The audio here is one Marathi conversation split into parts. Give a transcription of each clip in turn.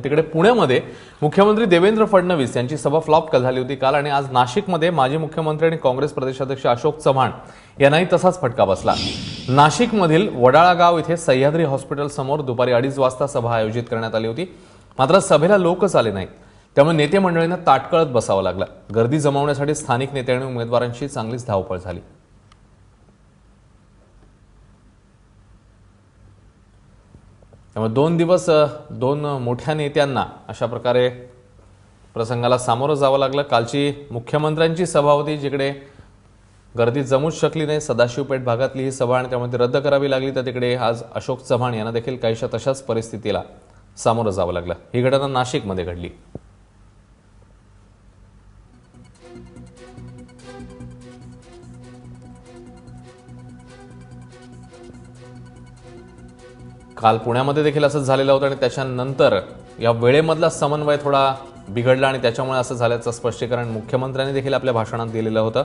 तिकडे पुण्यामध्ये मुख्यमंत्री देवेंद्र फडणवीस यांची सभा फ्लॉप झाली होती काल आणि आज नाशिकमध्ये माजी मुख्यमंत्री आणि काँग्रेस प्रदेशाध्यक्ष अशोक चव्हाण यांनाही तसाच फटका बसला। नाशिकमधील वडाळा गाव इथे सह्याद्री हॉस्पिटल समोर दुपारी 2:30 वाजता सभा आयोजित करण्यात आली होती, मात्र सभेला लोकच आले नाहीत, त्यामुळे नेते मंडळींना ताटकळत बसावं लागलं। गर्दी जमवण्यासाठी स्थानिक नेते आणि उमेदवारांची चांगलीच धावपळ झाली। त्यामुळे 2 दिवस 2 मोठ्या नेत्यांना अशा प्रकारे प्रसंगाला सामोरं जावं लागलं। कालची मुख्यमंत्र्यांची सभा होती, जिकडे गर्दी जमूच शकली नाही। सदाशिवपेठ भागातली ही सभा आणि त्यामुळे रद्द करावी लागली, तर तिकडे आज अशोक चव्हाण यांना देखील काहीशा तशाच परिस्थितीला सामोरं जावं लागलं। ही घटना नाशिकमध्ये घडली। काल पुण्यामध्ये देखील असंच झालेलं होतं आणि त्याच्यानंतर या वेळेमधला समन्वय थोडा बिघडला आणि त्याच्यामुळे असं झाल्याचं स्पष्टीकरण मुख्यमंत्र्यांनी देखील आपल्या भाषणात दिलेलं होतं।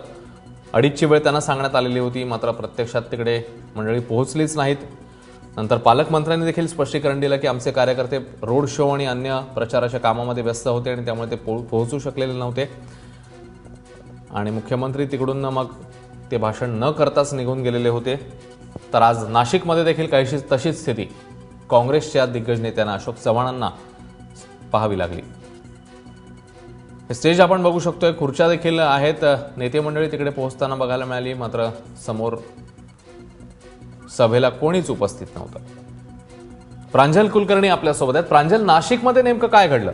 2:30ची वेळ त्यांना सांगण्यात आलेली होती, मात्र प्रत्यक्षात तिकडे मंडळी पोहोचलीच नाहीत। नंतर पालकमंत्र्यांनी देखील स्पष्टीकरण दिलं की आमचे कार्यकर्ते रोड शो आणि अन्य प्रचाराच्या कामामध्ये व्यस्त होते आणि त्यामुळे ते पोहोचू शकलेले नव्हते आणि मुख्यमंत्री तिकडून मग ते भाषण न करताच निघून गेलेले होते। तर आज नाशिकमध्ये देखील काहीशी तशीच स्थिती काँग्रेसच्या दिग्गज नेत्यांना अशोक चव्हाणांना पाहावी लागली। हे स्टेज आपण बघू शकतोय, खुर्च्या देखील आहेत, नेते मंडळी तिकडे पोहोचताना बघायला मिळाली, मात्र समोर सभेला कोणीच उपस्थित नव्हतं। प्रांजल कुलकर्णी आपल्यासोबत आहेत। प्रांजल, नाशिकमध्ये नेमकं काय घडलं?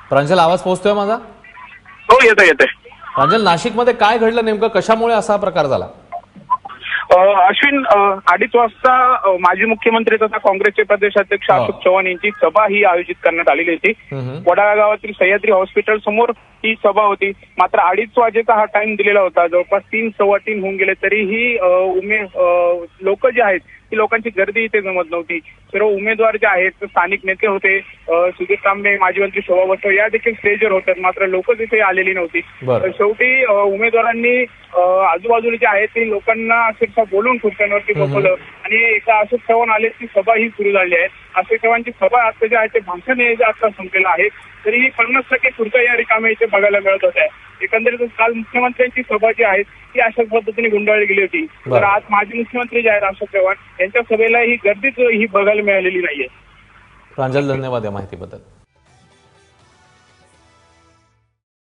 प्रांजल, आवाज पोहोचतोय माझा? हो, येते। प्रांजल, नाशिकमध्ये काय घडलं नेमकं, कशामुळे असा प्रकार झाला? अश्विन, 2:30 वाजता माजी मुख्यमंत्री तथा काँग्रेसचे प्रदेशाध्यक्ष अशोक चव्हाण यांची सभा ही आयोजित करण्यात आलेली होती। वडाळा गावातील सह्याद्री हॉस्पिटल समोर ही सभा होती, मात्र 2:30 वाजेचा हा टाइम दिलेला होता। जवळपास 3, 3:15 होऊन गेले तरीही लोक जे आहेत ती लोकांची गर्दी इथे जमत नव्हती। सर्व उमेदवार जे आहेत, स्थानिक नेते होते, सुधीर तांबे, माजी मंत्री शोभा बसव या देखील स्टेजवर होत्या, मात्र लोक तिथे आलेली नव्हती। शेवटी उमेदवारांनी आजूबाजूला जे आहेत ते लोकांना अक्षरशः बोलून खुर्च्यांवरती बसवलं आणि एका अशोक चव्हाण आले, ती सभा ही सुरू झाली आहे। अशोक चव्हाणची सभा आता जे आहे ते भाषण आता संपलेलं आहे, तरीही 50% खुर्च्या या रिकाम्या इथे बघायला मिळत होत्या। एकंदरीत काल मुख्यमंत्र्यांची सभा जी आहे ती अशाच पद्धतीने गुंडाळली गेली होती, तर आज माजी मुख्यमंत्री जे आहेत अशोक चव्हाण यांच्या सभेला ही गर्दीच ही बघायला मिळालेली नाहीये। प्रांजल, धन्यवाद या माहितीबद्दल।